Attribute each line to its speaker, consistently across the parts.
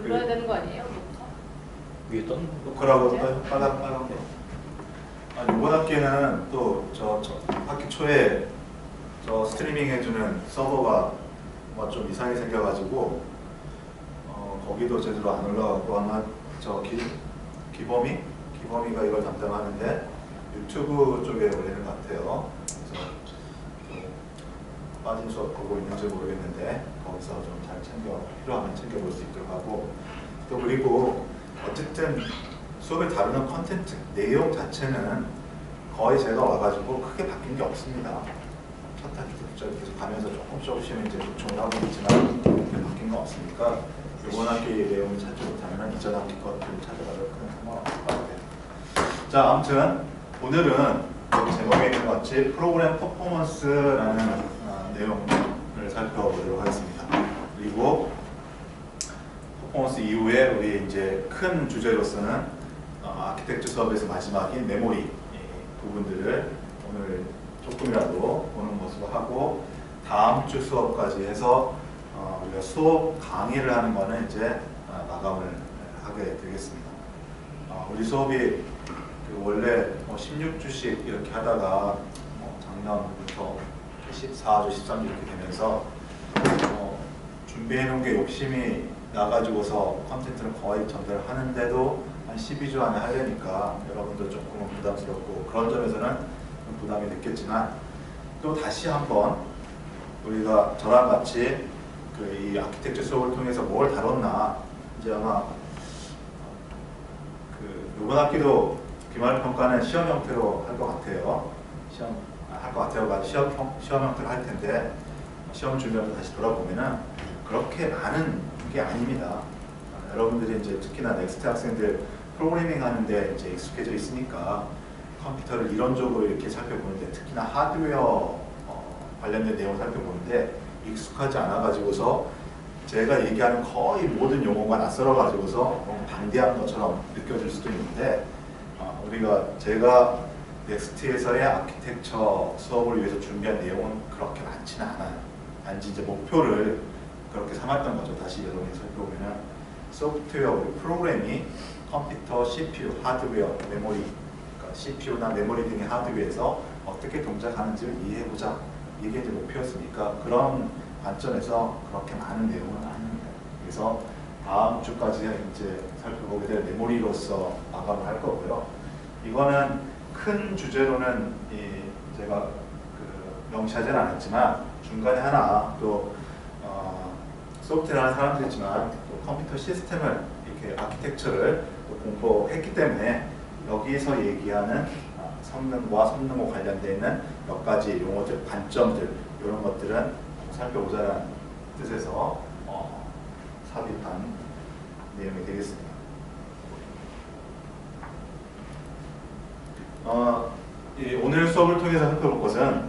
Speaker 1: 눌러야 되는 거 아니에요?
Speaker 2: 위에 떴는 거.
Speaker 3: 노크라고 빨간 거. 이번 학기에는 또 저 학기 초에 저 스트리밍 해주는 서버가 뭐 좀 이상하게 생겨가지고 거기도 제대로 안 올라가고 아마 저 기범이가 이걸 담당하는데 유튜브 쪽에 올리는 것 같아요. 그래서 빠진 수업 보고 있는지 모르겠는데 거기서 좀 잘 필요하면 챙겨볼 수 있도록 하고, 또 그리고 어쨌든 수업을 다루는 컨텐츠 내용 자체는 거의 제가 와가지고 크게 바뀐 게 없습니다. 첫 학기부터 계속 가면서 조금씩 이제 보충을 하고 있지만 크게 바뀐 거 없으니까 이번 학기 내용을 찾지 못하면 이전 학기 것들을 찾아가도 큰 상관없을 것 같아요. 자, 아무튼 오늘은 여기 제목에 있는 것 같이 프로그램 퍼포먼스라는 내용을 살펴보도록 하겠습니다. 그리고 퍼포먼스 이후에 우리 이제 큰 주제로서는 아키텍처 수업에서 마지막인 메모리 부분들을 오늘 조금이라도 보는 모습을 하고, 다음 주 수업까지 해서 우리가 수업 강의를 하는 거는 이제 마감을 하게 되겠습니다. 우리 수업이 원래 16주씩 이렇게 하다가 작년부터 14주, 13주 이렇게 되면서 준비해 놓은 게 욕심이 나가지고서 컨텐츠를 거의 전달하는데도 한 12주 안에 하려니까 여러분도 조금은 부담스럽고 그런 점에서는 좀 부담이 느꼈지만, 또 다시 한번 우리가 저랑 같이 이 아키텍처 수업을 통해서 뭘 다뤘나, 이제 아마 이번 학기도 기말 평가는 시험 형태로 할 것 같아요. 시험 형태로 할 텐데 시험 주변으로 다시 돌아보면은 그렇게 많은 게 아닙니다. 여러분들이 이제 특히나 넥스트 학생들 프로그래밍 하는데 이제 익숙해져 있으니까 컴퓨터를 이론적으로 이렇게 살펴보는데, 특히나 하드웨어 관련된 내용을 살펴보는데 익숙하지 않아가지고서 제가 얘기하는 거의 모든 용어가 낯설어가지고서 너무 방대한 것처럼 느껴질 수도 있는데, 제가 넥스트에서의 아키텍처 수업을 위해서 준비한 내용은 그렇게 많지는 않아요. 단지 이제 목표를 그렇게 삼았던 거죠. 다시 여러분이 살펴보면 소프트웨어, 프로그램이 컴퓨터, CPU, 하드웨어, 메모리, 그러니까 CPU나 메모리 등의 하드웨어에서 어떻게 동작하는지를 이해해보자. 이게 이제 목표였으니까 그런 관점에서 그렇게 많은 내용은 아닙니다. 그래서 다음 주까지 이제 살펴보게 될 메모리로서 마감을 할 거고요. 이거는 큰 주제로는 제가 명시하지는 않았지만 중간에 하나 또 소프트웨어 하는 사람들이지만 또 컴퓨터 시스템을 이렇게 아키텍처를 또 공부했기 때문에 여기서 얘기하는 성능과 성능과 관련되어 있는 몇 가지 용어들, 관점들, 이런 것들은 살펴보자는 뜻에서 삽입한 내용이 되겠습니다. 오늘 수업을 통해서 살펴볼 것은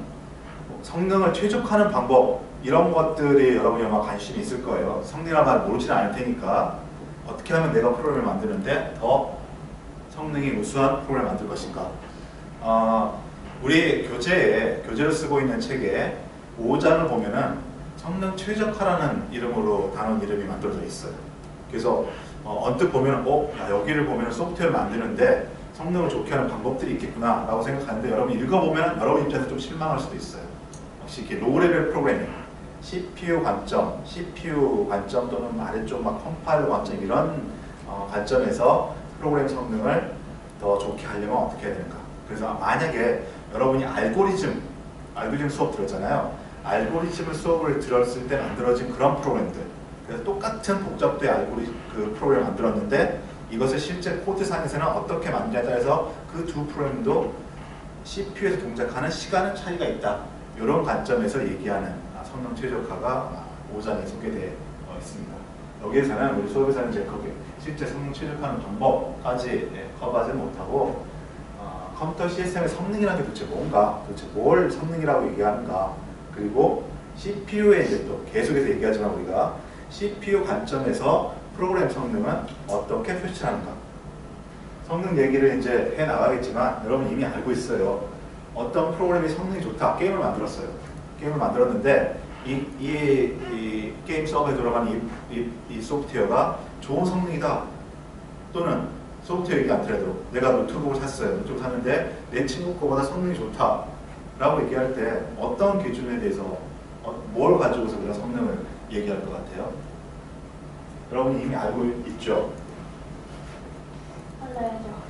Speaker 3: 성능을 최적화하는 방법, 이런 것들이 여러분이 아마 관심이 있을 거예요. 성능이란 말 모르지는 않을 테니까 어떻게 하면 내가 프로그램을 만드는데 더 성능이 우수한 프로그램을 만들 것인가. 우리 교재를 쓰고 있는 책에 5장을 보면은 성능 최적화라는 이름으로 단원 이름이 만들어져 있어요. 그래서 언뜻 보면 여기를 보면 소프트웨어를 만드는데 성능을 좋게 하는 방법들이 있겠구나 라고 생각하는데, 여러분 읽어보면 여러분 입장에서 좀 실망할 수도 있어요. 역시 이렇게 로우레벨 프로그래밍, CPU 관점 또는 아래쪽 컴파일러 관점, 이런 관점에서 프로그램 성능을 더 좋게 하려면 어떻게 해야 되는가. 그래서 만약에 여러분이 알고리즘 수업 들었잖아요. 알고리즘 수업을 들었을 때 만들어진 그런 프로그램들, 그래서 똑같은 복잡도의 프로그램을 만들었는데 이것을 실제 코드상에서는 어떻게 만드냐에 따라서 그 두 프로그램도 CPU에서 동작하는 시간은 차이가 있다. 이런 관점에서 얘기하는 성능 최적화가 5장에 소개되어 있습니다. 여기에서는 우리 수업에서는 이제 거기 실제 성능 최적화하는 방법까지 커버하지 못하고 컴퓨터 시스템의 성능이라는 게 도대체 뭔가, 도대체 뭘 성능이라고 얘기하는가, 그리고 CPU에 이제 또 계속해서 얘기하지만 우리가 CPU 관점에서 프로그램 성능은 어떻게 표출하는가. 성능 얘기를 이제 해 나가겠지만 여러분 이미 알고 있어요. 어떤 프로그램이 성능이 좋다. 게임을 만들었어요. 게임을 만들었는데 이 게임 서버에 들어가는 이 소프트웨어가 좋은 성능이다. 또는 소프트웨어 얘기 않더라도 내가 노트북을 샀어요. 노트북 샀는데 내 친구 거보다 성능이 좋다 라고 얘기할 때 어떤 기준에 대해서 뭘 가지고서 그런 성능을 얘기할 것 같아요? 여러분이 이미 알고 있죠?
Speaker 1: 빨라야죠.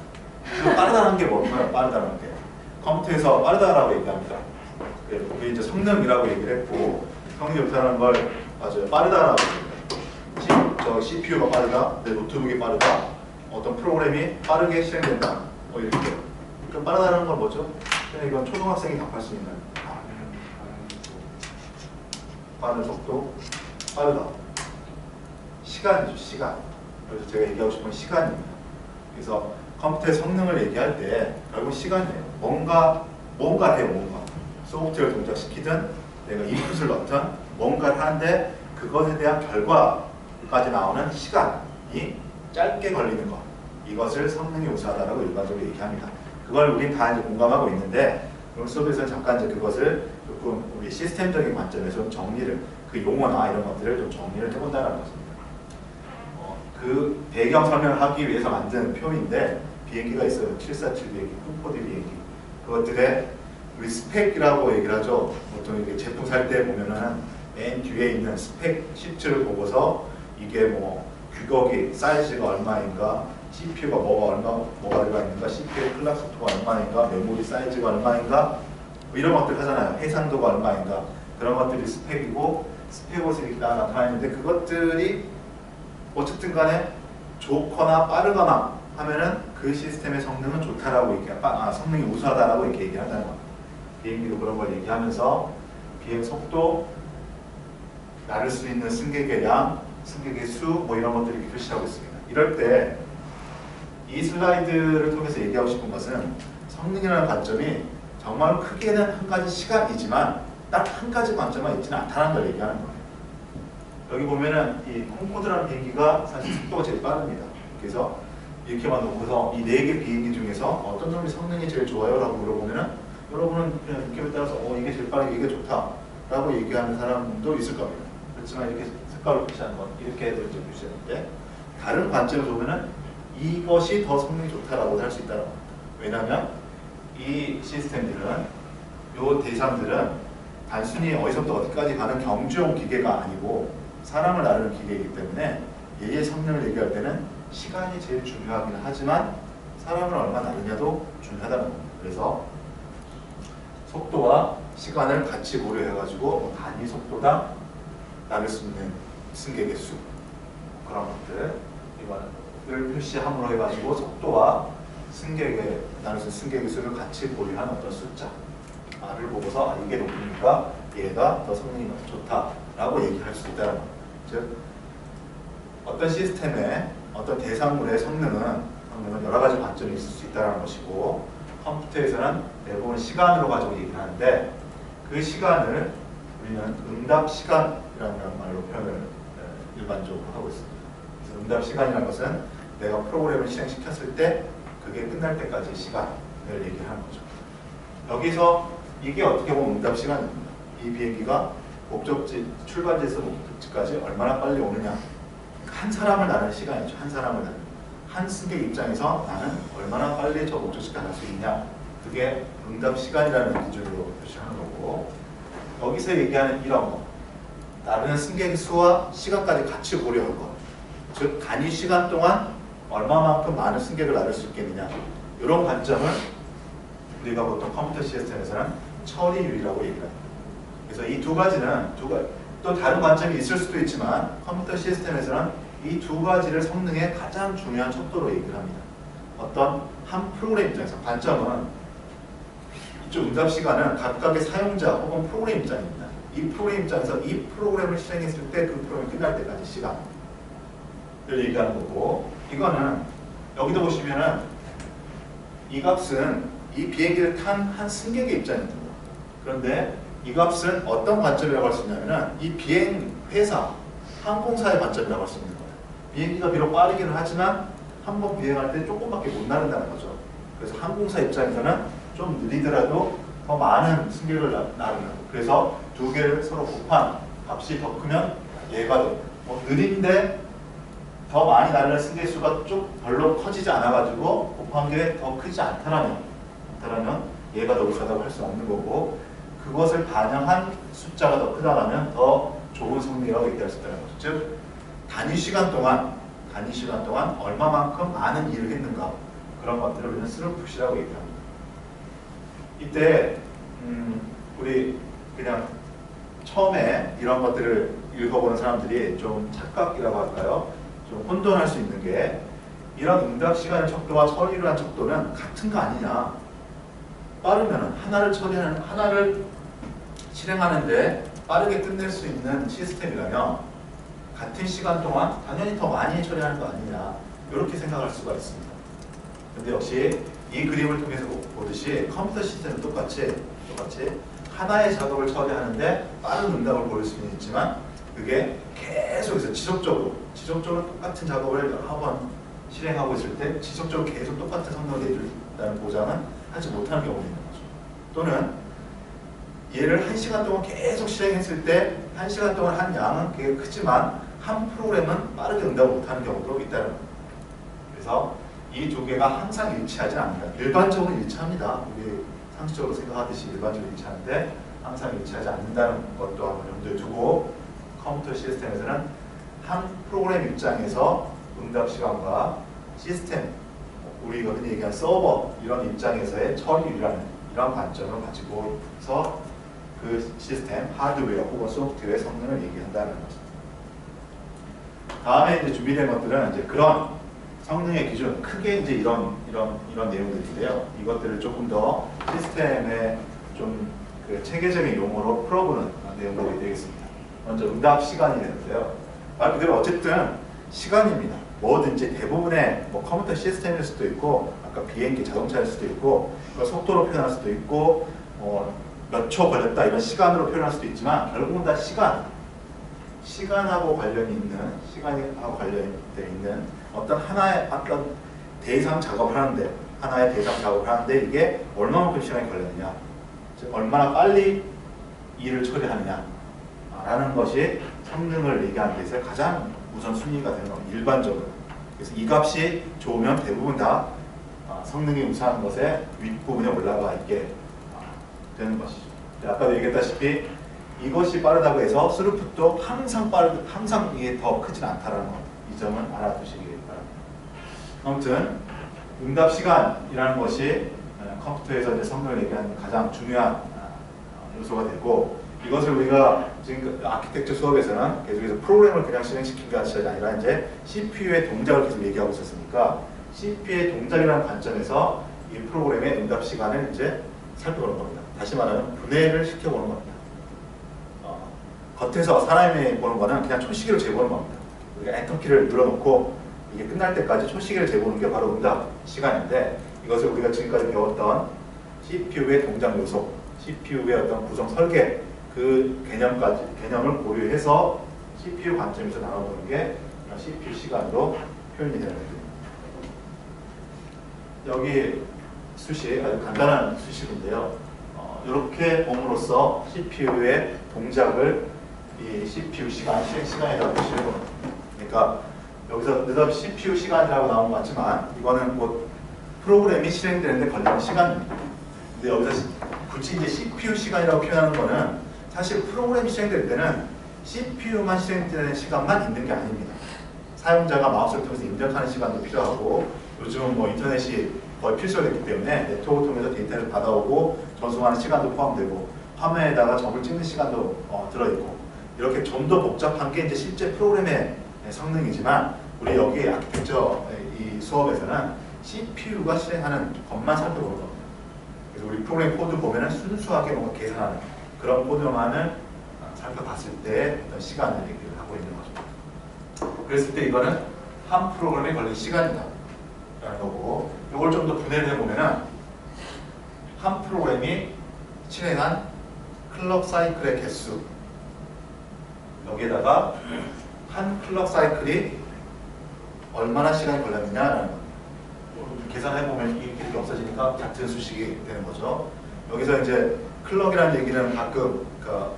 Speaker 3: 빠르다는 게 뭘까요? 빠르다는 게 컴퓨터에서 빠르다라고 얘기합니다. 그게 이제 성능이라고 얘기를 했고, 성능이 좋다는 걸 맞아요. 빠르다라고 얘기해요. 저 CPU가 빠르다, 내 노트북이 빠르다, 어떤 프로그램이 빠르게 실행된다, 뭐 이렇게. 그 빠르다는 건 뭐죠? 그냥 이건 초등학생이 답할 수 있는 빠른 속도, 빠르다. 시간이죠, 시간. 그래서 제가 얘기하고 싶은 시간입니다. 그래서 컴퓨터의 성능을 얘기할 때 결국 시간이에요. 뭔가 해요, 뭔가. 소프트웨어를 동작시키든 내가 인풋을 넣든 뭔가를 하는데 그것에 대한 결과까지 나오는 시간이 짧게 걸리는 것. 이것을 성능이 우수하다라고 일반적으로 얘기합니다. 그걸 우린 다 이제 공감하고 있는데 오늘 수업에서는 잠깐 이제 그것을 조금 우리 시스템적인 관점에서 정리를, 그 용어나 이런 것들을 좀 정리를 해본다는 것입니다. 그 배경 설명을 하기 위해서 만든 표인데 비행기가 있어요. 747 비행기, 콩코드 비행기. 그것들의 우리 스펙이라고 얘기를 하죠. 보통 이렇게 제품 살 때 보면은 맨 뒤에 있는 스펙 시트를 보고서 이게 뭐 규격이 사이즈가 얼마인가, CPU가 뭐가 들어가 있는가, CPU 클락 속도가 얼마인가, 메모리 사이즈가 얼마인가, 뭐 이런 것들 하잖아요. 해상도가 얼마인가, 그런 것들이 스펙이고 스펙으로 나타나 있는데 그것들이 어쨌든 간에 좋거나 빠르거나 하면은 그 시스템의 성능은 좋다라고 성능이 우수하다라고 이렇게 얘기한다는 겁니다. 비행기도 그런 걸 얘기하면서 비행 속도, 나를 수 있는 승객의 양, 승객의 수, 뭐 이런 것들을 이렇게 표시하고 있습니다. 이럴 때 이 슬라이드를 통해서 얘기하고 싶은 것은 성능이라는 관점이 정말 크게는 한 가지 시간이지만 딱 한 가지 관점만 있지는 않다는 걸 얘기하는 거예요. 여기 보면은 이 콩코드라는 비행기가 사실 속도가 제일 빠릅니다. 그래서 이렇게만 놓고서 이 4개 비행기 중에서 어떤 놈이 성능이 제일 좋아요? 라고 물어보면은 여러분은 그냥 느낌에 따라서 이게 제일 빠르게 이게 좋다 라고 얘기하는 사람도 있을 겁니다. 그렇지만 이렇게 색깔로 표시하는 건 이렇게 해도 이제 표시하는데 다른 관점에서 보면은 이것이 더 성능이 좋다라고 할 수 있다는 겁니다. 왜냐하면 이 시스템들은, 요 대상들은 단순히 어디서부터 어디까지 가는 경주용 기계가 아니고 사람을 나르는 기계이기 때문에 얘의 성능을 얘기할 때는 시간이 제일 중요하긴 하지만 사람을 얼마나 나르냐도 중요하다는 겁니다. 그래서 속도와 시간을 같이 고려해가지고 단위 속도당 나를 수 있는 승객의 수, 그런 것들 이거를 표시함으로 해가지고 속도와 나를 수 있는 승객의 수를 같이 고려한 어떤 숫자를 보고서 이게 높으니까 얘가 더 성능이 좋다라고 얘기할 수 있다는 겁니다. 즉 어떤 시스템의 어떤 대상물의 성능은 여러 가지 관점이 있을 수 있다는 것이고, 컴퓨터에서는 대부분 시간으로 가지고 얘기를 하는데 그 시간을 우리는 응답 시간이라는 말로 표현을 일반적으로 하고 있습니다. 그래서 응답 시간이라는 것은 내가 프로그램을 실행시켰을 때 그게 끝날 때까지 시간을 얘기하는 거죠. 여기서 이게 어떻게 보면 응답 시간입니다. 이 비행기가 목적지, 출발지에서 목적지까지 얼마나 빨리 오느냐, 한 사람을 나르는 시간이죠. 한 사람을 나르는, 한 승객 입장에서 나는 얼마나 빨리 저 목적지까지 갈 수 있냐, 그게 응답 시간이라는 기준으로 표시하는 거고, 여기서 얘기하는 이런 거, 나르는 승객의 수와 시간까지 같이 고려할 것, 즉 단위 시간 동안 얼마만큼 많은 승객을 나를 수 있겠느냐, 이런 관점을 우리가 보통 컴퓨터 시스템에서는 처리율이라고 얘기를 합니다. 그래서 이 두 가지는 또 다른 관점이 있을 수도 있지만 컴퓨터 시스템에서는 이 두 가지를 성능의 가장 중요한 척도로 얘기를 합니다. 어떤 한 프로그램 입장에서 관점은 이쪽 응답 시간은 각각의 사용자 혹은 프로그램 입장입니다. 이 프로그램 입장에서 이 프로그램을 실행했을 때 그 프로그램이 끝날 때까지 시간을 얘기하는 거고, 이거는 여기도 보시면은 이 값은 이 비행기를 탄 한 승객의 입장입니다. 그런데 이 값은 어떤 관점이라고 할 수 있냐면은 이 비행 회사, 항공사의 관점이라고 할 수 있는 거예요. 비행기가 비록 빠르기는 하지만 한 번 비행할 때 조금밖에 못 나른다는 거죠. 그래서 항공사 입장에서는 좀 느리더라도 더 많은 승객을 나르는, 그래서 두 개를 서로 곱한 값이 더 크면 얘가 느린데 더 많이 날리는 승계수가 쭉 별로 커지지 않아가지고 곱한 게 더 크지 않다라면 얘가 더 우수하다고 할 수 없는 거고, 그것을 반영한 숫자가 더 크다라면 더 좋은 성능이라고 얘기할 수 있다는 거죠. 즉 단위 시간 동안 얼마만큼 많은 일을 했는가, 그런 것들을 우리는 스루풋이라고 얘기합니다. 이때 우리 그냥 처음에 이런 것들을 읽어보는 사람들이 좀 착각이라고 할까요? 좀 혼돈할 수 있는 게, 이런 응답 시간의 척도와 처리를 한 척도는 같은 거 아니냐. 빠르면 하나를 실행하는데 빠르게 끝낼 수 있는 시스템이라면 같은 시간 동안 당연히 더 많이 처리하는 거 아니냐, 이렇게 생각할 수가 있습니다. 근데 역시 이 그림을 통해서 보듯이 컴퓨터 시스템은 똑같이 하나의 작업을 처리하는데 빠른 응답을 보일 수는 있지만, 그게 계속해서 지속적으로 똑같은 작업을 여러 번 실행하고 있을 때 지속적으로 계속 똑같은 성능을 내준다는 보장은 하지 못하는 경우가 있는 거죠. 또는 얘를 1시간 동안 계속 실행했을 때 1시간 동안 한 양은 되게 크지만 한 프로그램은 빠르게 응답을 못하는 경우도 있다는 겁니다. 그래서 이 두 개가 항상 일치하지 않는다. 일반적으로 일치합니다. 우리 상식적으로 생각하듯이 일반적으로 일치하는데 항상 일치하지 않는다는 것도 한번 염두에 두고, 컴퓨터 시스템에서는 한 프로그램 입장에서 응답 시간과 시스템, 우리가 흔히 얘기하는 서버 이런 입장에서의 처리율이라는 이런 관점을 가지고서 그 시스템, 하드웨어 혹은 소프트웨어의 성능을 얘기한다는 거죠. 다음에 이제 준비된 것들은 이제 그런 성능의 기준, 크게 이제 이런 내용들인데요. 이것들을 조금 더 시스템의 좀 그 체계적인 용어로 풀어보는 내용들이 되겠습니다. 먼저 응답 시간이 되는데요. 말 그대로 어쨌든 시간입니다. 뭐든지 대부분의 컴퓨터 시스템일 수도 있고, 아까 비행기, 자동차일 수도 있고, 속도로 표현할 수도 있고, 몇 초 걸렸다 이런 시간으로 표현할 수도 있지만, 결국은 다 시간하고 관련이 있는 어떤 하나의 대상 작업을 하는데, 이게 얼마만큼 시간이 걸렸느냐, 즉 얼마나 빨리 일을 처리하느냐라는 것이 성능을 얘기하는 데 있어서 가장 우선순위가 되는 겁니다. 일반적으로. 그래서 이 값이 좋으면 대부분 다 성능이 우수한 것에 윗부분에 올라가 있게 되는 것이죠. 아까도 얘기했다시피 이것이 빠르다고 해서 스루풋도 항상 이게 더 크진 않다라는 것, 이 점은 알아두시기 바랍니다. 아무튼 응답 시간이라는 것이 컴퓨터에서 이제 성능을 얘기하는 가장 중요한 요소가 되고, 이것을 우리가 지금 아키텍처 수업에서는 계속해서 프로그램을 그냥 실행시킨 것이 아니라 이제 CPU의 동작을 계속 얘기하고 있었으니까, CPU의 동작이라는 관점에서 이 프로그램의 응답 시간을 이제 살펴보는 겁니다. 다시 말하면 분해를 시켜보는 겁니다. 겉에서 사람이 보는 거는 그냥 초시계로 재보는 겁니다. 우리가 엔터키를 눌러놓고 이게 끝날 때까지 초시계를 재보는 게 바로 응답 시간인데, 이것을 우리가 지금까지 배웠던 CPU의 동작 요소, CPU의 어떤 구성 설계, 그 개념을 고려해서 CPU 관점에서 나눠보는 게 CPU 시간으로 표현이 되는 겁니다. 여기 수식, 아주 간단한 수식인데요. 이렇게 봄으로써 CPU의 동작을 이 CPU 시간, 실행 시간이라고 보시는 겁니다. 그러니까 여기서 느닷없이 CPU 시간이라고 나온 것 같지만, 이거는 뭐 프로그램이 실행되는데 걸리는 시간입니다. 근데 여기서 굳이 이제 CPU 시간이라고 표현하는 거는, 사실 프로그램이 실행될 때는 CPU만 실행되는 시간만 있는 게 아닙니다. 사용자가 마우스를 통해서 입력하는 시간도 필요하고, 요즘은 뭐 인터넷이 거의 필수가 됐기 때문에 네트워크를 통해서 데이터를 받아오고 전송하는 시간도 포함되고, 화면에다가 점을 찍는 시간도 들어있고, 이렇게 좀 더 복잡한 게 이제 실제 프로그램의 성능이지만, 우리 여기 아키텍처 이 수업에서는 CPU가 실행하는 것만 살펴보는 겁니다. 그래서 우리 프로그램 코드 보면은 순수하게 뭔가 계산하는 그런 코드만을 살펴봤을 때 어떤 시간을 얘기를 하고 있는 거죠. 그랬을 때 이거는 한 프로그램에 걸린 시간이다 라는 거고, 이걸 좀 더 분해를 해보면은 한 프로그램이 실행한 클럭 사이클의 개수, 여기에다가 한 클럭 사이클이 얼마나 시간이 걸렸느냐라는 겁니다. 계산해보면 이렇게 없어지니까 같은 수식이 되는 거죠. 여기서 이제 클럭이라는 얘기는 가끔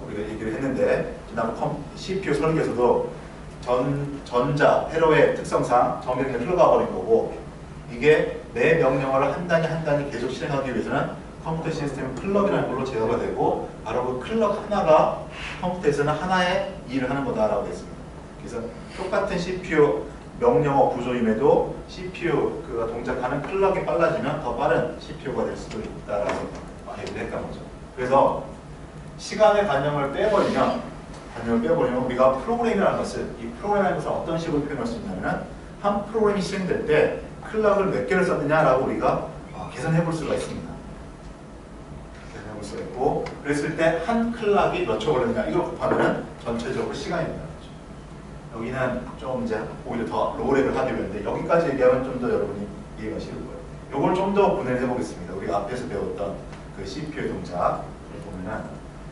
Speaker 3: 우리가 얘기를 했는데, 지난 CPU 설계에서도 전자, 회로의 특성상 정명이 흘러가 버린 거고, 이게 내 명령어를 한 단위 한 단위 계속 실행하기 위해서는 컴퓨터 시스템 클럭이라는 걸로 제어가 되고, 바로 그 클럭 하나가 컴퓨터에서는 하나의 일을 하는 거다라고 했습니다. 그래서 똑같은 CPU 명령어 구조임에도 CPU가 동작하는 클럭이 빨라지면 더 빠른 CPU가 될 수도 있다라고 얘기를 했던 거죠. 그래서 시간의 개념을 빼버리면 우리가 프로그램이라는 것을, 이 프로그램이라는 것을 어떤 식으로 표현할 수 있냐면, 한 프로그램이 실행될 때 클럭을 몇 개를 썼느냐라고 우리가 계산해 볼 수가 있습니다. 계산해 볼 수가 있고, 그랬을 때 한 클럭이 몇 초 걸리느냐, 이걸 곱하면 전체적으로 시간입니다. 여기는 좀 이제 오히려 더 로우레벨 하드웨어인데, 여기까지 얘기하면 좀 더 여러분이 이해가 쉬울 거예요. 이걸 좀 더 분해해 보겠습니다. 우리가 앞에서 배웠던 그 CPU의 동작을 보면은,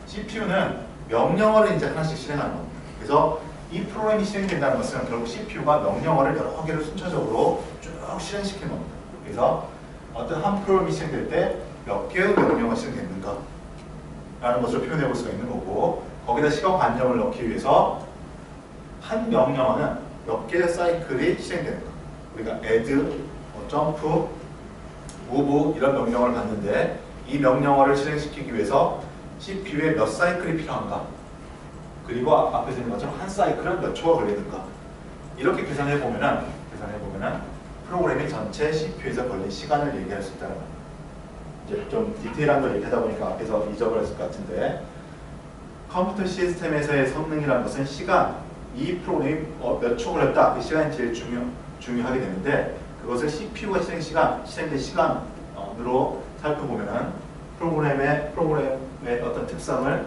Speaker 3: CPU는 명령어를 이제 하나씩 실행하는 겁니다. 그래서 이 프로그램이 실행된다는 것은 결국 CPU가 명령어를 여러 개를 순차적으로 쭉 실행시키는 겁니다. 그래서 어떤 한 프로그램이 실행될 때 몇 개의 명령어가 실행됐는가 라는 것을 표현해 볼 수가 있는 거고, 거기다 시간 관점을 넣기 위해서 한 명령어는 몇 개의 사이클이 실행되는가. 우리가 add, jump, move 이런 명령어를 봤는데, 이 명령어를 실행시키기 위해서 CPU에 몇 사이클이 필요한가, 그리고 앞에서 있는 것처럼 한 사이클은 몇 초가 걸리는가, 이렇게 계산해 보면은 프로그램이 전체 CPU에서 걸린 시간을 얘기할 수 있다는 겁니다. 이제 좀 디테일한 걸 얘기하다 보니까 앞에서 잊어버렸을 것 같은데, 컴퓨터 시스템에서의 성능이라는 것은 시간, 이 프로그램이 몇 초 걸렸다, 그 시간이 제일 중요하게 되는데, 그것을 CPU가 실행된 시간으로 살펴보면은 프로그램의 어떤 특성을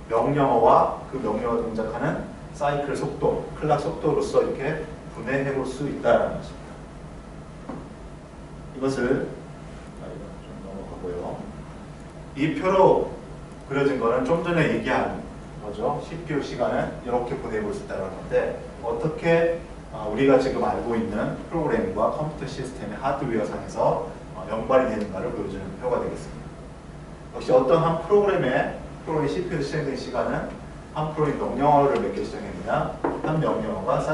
Speaker 3: 명령어와 그 명령어 동작하는 사이클 속도, 클락 속도로서 이렇게 분해해 볼 수 있다는 것입니다. 이것을 좀 넘어가고요. 이 표로 그려진 거는 좀 전에 얘기한 거죠. CPU 시간은 이렇게 분해해 볼 수 있다는 건데, 어떻게 우리가 지금 알고 있는 프로그램과 컴퓨터 시스템의 하드웨어 상에서 연관이 되는가를 보여주는 표가 되겠습니다. 역시 어떤 한 프로그램이 CPU에서 실행된 시간은 한 프로그램이 명령어를 몇 개 실행했느냐, 한 명령어가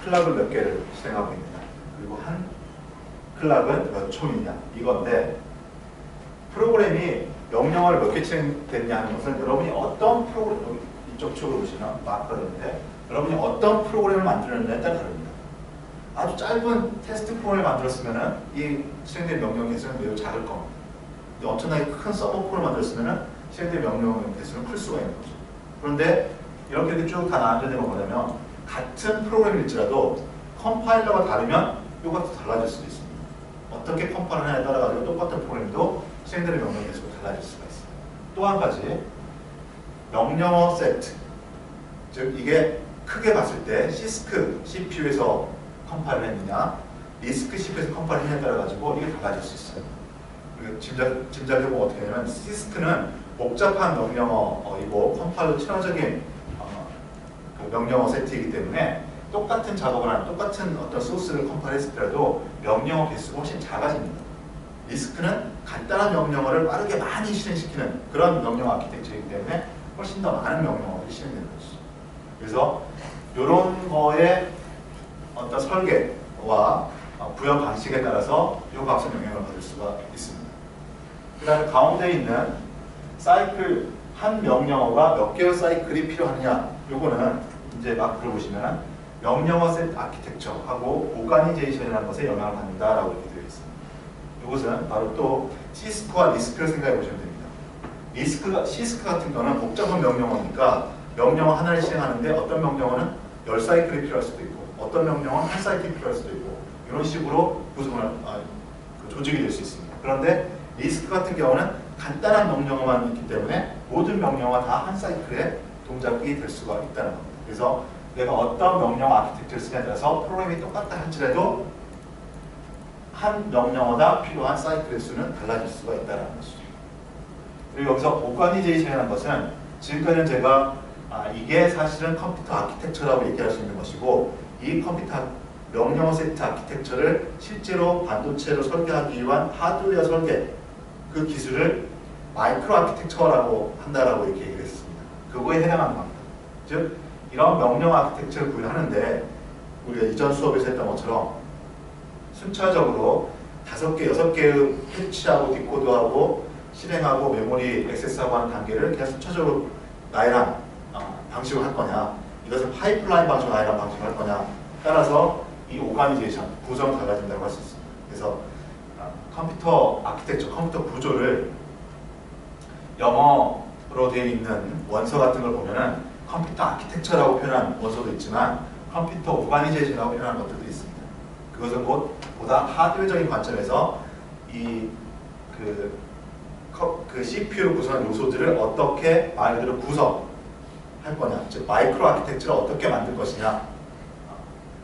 Speaker 3: 클락을 몇 개를 실행하고 있느냐, 그리고 한 클락은 몇 초이냐, 이건데, 프로그램이 명령어를 몇 개 실행됐냐 하는 것은 여러분이 어떤 프로그램, 이쪽 쪽으로 보시면 마크가 되는데, 여러분이 어떤 프로그램을 만들었느냐에 따라 다릅니다. 아주 짧은 테스트 프로그램을 만들었으면 이 실행된 명령 개수는 매우 작을 겁니다. 엄청나게 큰 서버 프로그램을 만들었으면 실행된 명령 개수는 클 수가 있는 거죠. 그런데 이렇게 쭉 다 나눠져 있는 거 보려면, 같은 프로그램일지라도 컴파일러가 다르면 이것도 달라질 수도 있습니다. 어떻게 컴파일을 하냐에 따라 가지고 똑같은 프로그램도 실행되는 명령 개수가 달라질 수가 있어요. 또 한 가지, 명령어 세트, 즉 이게 크게 봤을 때 시스크 CPU에서 컴파일을 했느냐, 리스크 CPU에서 컴파일을 했느냐에 따라 가지고 이게 달라질 수 있어요. 짐작해보면 어떻게 되냐면, 시스크는 복잡한 명령어이고 컴파일러 친화적인 그 명령어 세트이기 때문에 똑같은 작업을 하는, 똑같은 어떤 소스를 컴파일했을 때라도 명령어 개수가 훨씬 작아집니다. 리스크는 간단한 명령어를 빠르게 많이 실행시키는 그런 명령어 아키텍처이기 때문에 훨씬 더 많은 명령어들이 실행되는 것이죠. 그래서 이런 거의 어떤 설계와 구현 방식에 따라서 이 값의 영향을 받을 수가 있습니다. 그 다음에 가운데 있는 사이클, 한 명령어가 몇 개의 사이클이 필요하느냐, 요거는 이제 마크를 보시면 명령어 세트 아키텍처하고 오가니제이션이라는 것에 영향을 받는다라고 이렇게 되어 있습니다. 이것은 바로 또 시스크와 리스크를 생각해 보시면 됩니다. 시스크 같은 경우는 복잡한 명령어니까 명령어 하나를 실행하는데 어떤 명령어는 10사이클이 필요할 수도 있고, 어떤 명령어는 한 사이클이 필요할 수도 있고, 이런 식으로 구성을 조직이 될 수 있습니다. 그런데 리스크 같은 경우는 간단한 명령어만 있기 때문에 모든 명령어가 다 한 사이클의 동작이 될 수가 있다는 겁니다. 그래서 내가 어떤 명령어 아키텍처를 쓰냐에 따라서 프로그램이 똑같다 할지라도 한 명령어당 필요한 사이클의 수는 달라질 수가 있다는 것이죠. 그리고 여기서 오가니제이션이라는 것은 지금까지는 제가 이게 사실은 컴퓨터 아키텍처라고 얘기할 수 있는 것이고, 이 컴퓨터 명령어 세트 아키텍처를 실제로 반도체로 설계하기 위한 하드웨어 설계, 그 기술을 마이크로 아키텍처라고 한다라고 이렇게 얘기를 했습니다. 그거에 해당하는 겁니다. 즉 이런 명령 아키텍처를 구현하는데 우리가 이전 수업에서 했던 것처럼 순차적으로 5개, 6개의 패치하고 디코드하고 실행하고 메모리 액세스하고 하는 단계를 그냥 순차적으로 나열한 방식으로 할 거냐, 이것을 파이프라인 방식으로 나열한 방식으로 할 거냐 따라서 이 오가니제이션, 구성이 달라진다고 할 수 있습니다. 그래서 컴퓨터 아키텍처, 컴퓨터 구조를 영어로 되어 있는 원서 같은 걸 보면은 컴퓨터 아키텍처라고 표현한 원서도 있지만 컴퓨터 오가니제이션이라고 표현하는 것들도 있습니다. 그것은 보다 하드웨어적인 관점에서 그 CPU 구성한 요소들을 어떻게 말 그대로 구성할 거냐, 즉 마이크로 아키텍처를 어떻게 만들 것이냐,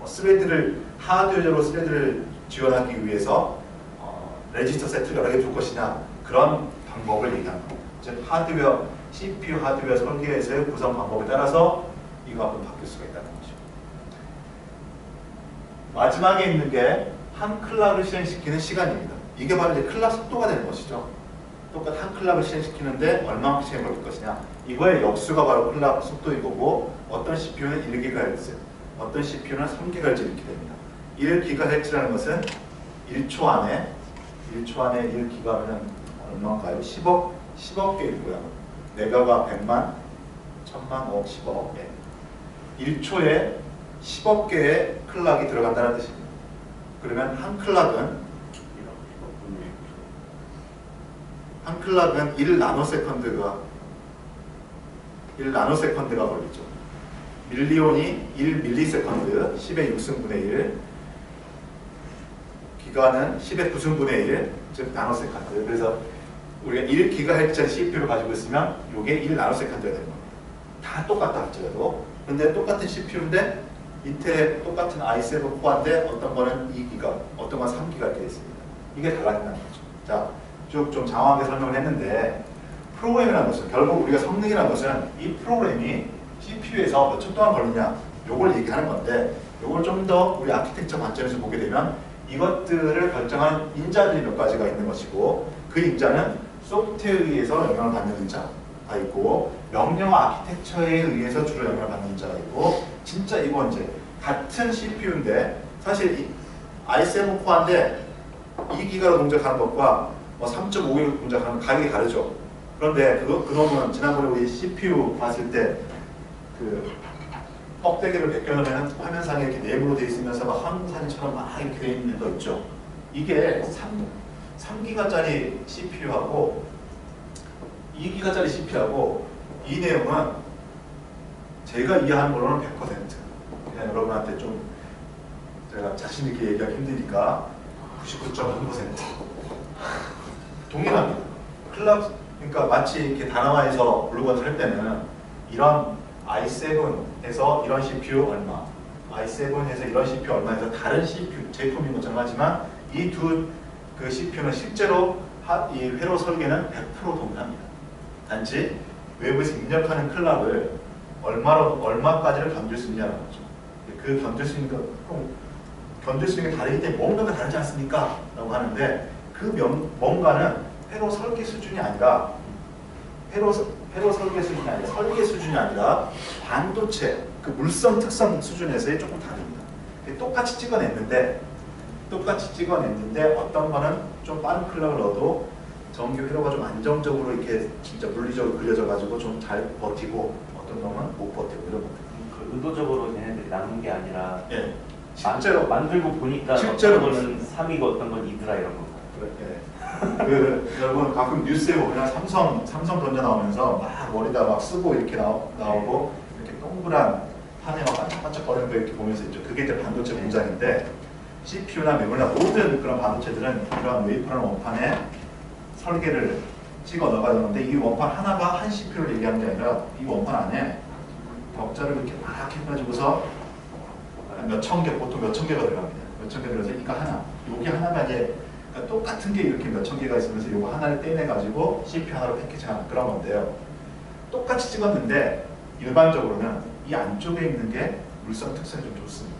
Speaker 3: 스레드를 하드웨어적으로 스레드를 지원하기 위해서 레지스터 세트를 여러 개 둘 것이냐, 그런 방법을 얘기하는 겁니다. 즉 하드웨어, CPU 하드웨어 설계에서의 구성 방법에 따라서 이거 한번 바뀔 수가 있다는 거죠. 마지막에 있는 게 한 클락을 실행시키는 시간입니다. 이게 바로 이제 클락 속도가 되는 것이죠. 똑같은 한 클락을 실행시키는데 얼마만큼 시간이 걸릴 것이냐, 이거의 역수가 바로 클락 속도인 거고, 어떤 CPU는 1GHz, 어떤 CPU는 3GHz 이렇게 됩니다. 1GHz라는 것은 1초 안에 1기가면은 얼마인가요? 10억 개이고요. 메가가 100만, 1000만, 5억, 10억. 예. 1초에 10억 개의 클락이 들어간다는 뜻입니다. 그러면 한 클락은 1 나노세컨드가 걸리죠. 밀리온이 1 밀리세컨드, 10의 6승분의 1, 기가는 10의 9승분의 1, 즉 나노세컨드. 그래서 우리가 1GHz짜리 CPU를 가지고 있으면 이게 1 나노세컨드가 되는 겁니다. 다 똑같다 할지라도. 그런데 똑같은 CPU인데 밑에 똑같은 i7 코어인데 어떤 거는 2기가, 어떤 건 3기가 이렇게 있습니다. 이게 달라진다는 거죠. 자, 쭉 좀 장황하게 설명을 했는데, 프로그램이라는 것은, 결국 우리가 성능이라는 것은 이 프로그램이 CPU에서 몇 초 동안 걸리냐, 요걸 얘기하는 건데, 요걸 좀 더 우리 아키텍처 관점에서 보게 되면 이것들을 결정하는 인자들이 몇 가지가 있는 것이고, 그 인자는 소프트웨어에 의해서 영향을 받는 인자가 있고, 명령 아키텍처에 의해서 주로 영향을 받는 인자가 있고, 진짜 이건 이제 같은 CPU인데 사실 이 i7 코어인데 2기가로 동작하는 것과 3.5기가로 동작하는 가격이 다르죠. 그런데 그놈은 지난번에 우리 CPU 봤을 때 그 껍데기를 벗겨놓으면 화면상에 이렇게 네모로 되어 있으면서 막 항공사진처럼 막 이렇게 되어 있는 거 있죠. 이게 3기가짜리 CPU하고 2기가짜리 CPU하고 이 내용은 제가 이해하는 걸로는 100%. 그냥 여러분한테 좀 제가 자신 있게 얘기하기 힘드니까 99.9% 동일합니다. 클락, 그러니까 마치 이렇게 다나와에서 블루건을 할 때는 이런 i7에서 이런 CPU 얼마, i7에서 이런 CPU 얼마에서 다른 CPU 제품인 것처럼 하지만 이 두 그 CPU는 실제로 이 회로 설계는 100% 동일합니다. 단지 외부에서 입력하는 클락을 얼마까지를 견딜 수 있냐는 거죠. 그 견딜 수 있는 게 다르기 때문에 뭔가가 다르지 않습니까? 라고 하는데 그 뭔가는 회로 설계 수준이 아니라 설계 수준이 아니라 반도체 그 물성 특성 수준에서의 조금 다릅니다. 똑같이 찍어냈는데 어떤 거는 좀 빠른 클락을 넣어도 전기 회로가 좀 안정적으로 이렇게 진짜 물리적으로 그려져 가지고 좀 잘 버티고, 어떤 놈은 못 버티고 이런 것들.
Speaker 2: 그 의도적으로 얘네들이 나눈 게 아니라
Speaker 3: 예. 실제로
Speaker 2: 만들고 보니까
Speaker 3: 실제로
Speaker 2: 어떤 거는 3이고 어떤 건 2더라 이런 거.
Speaker 3: 예. 여러분 가끔 뉴스에 보면 삼성 던져 나오면서 막 머리다 막 쓰고 이렇게 나오고 이렇게 동그란 판에 막 반짝반짝거리는 거 이렇게 보면서 있죠. 그게 이제 반도체 공장인데 CPU나 메모리나 모든 그런 반도체들은 이런 웨이퍼라는 원판에 설계를 찍어 넣어가지는데 이 원판 하나가 한 CPU를 얘기하는 게 아니라 이 원판 안에 격자를 이렇게 막 해가지고서 몇천 개, 보통 몇천 개가 들어갑니다. 몇천 개 들어서 이거 하나, 여기 하나가 이제 그러니까 똑같은 게 이렇게 몇천 개가 있으면서 이거 하나를 떼내가지고 CPU 하나로 패키징하는 그런 건데요. 똑같이 찍었는데 일반적으로는 이 안쪽에 있는 게 물성 특성이 좀 좋습니다.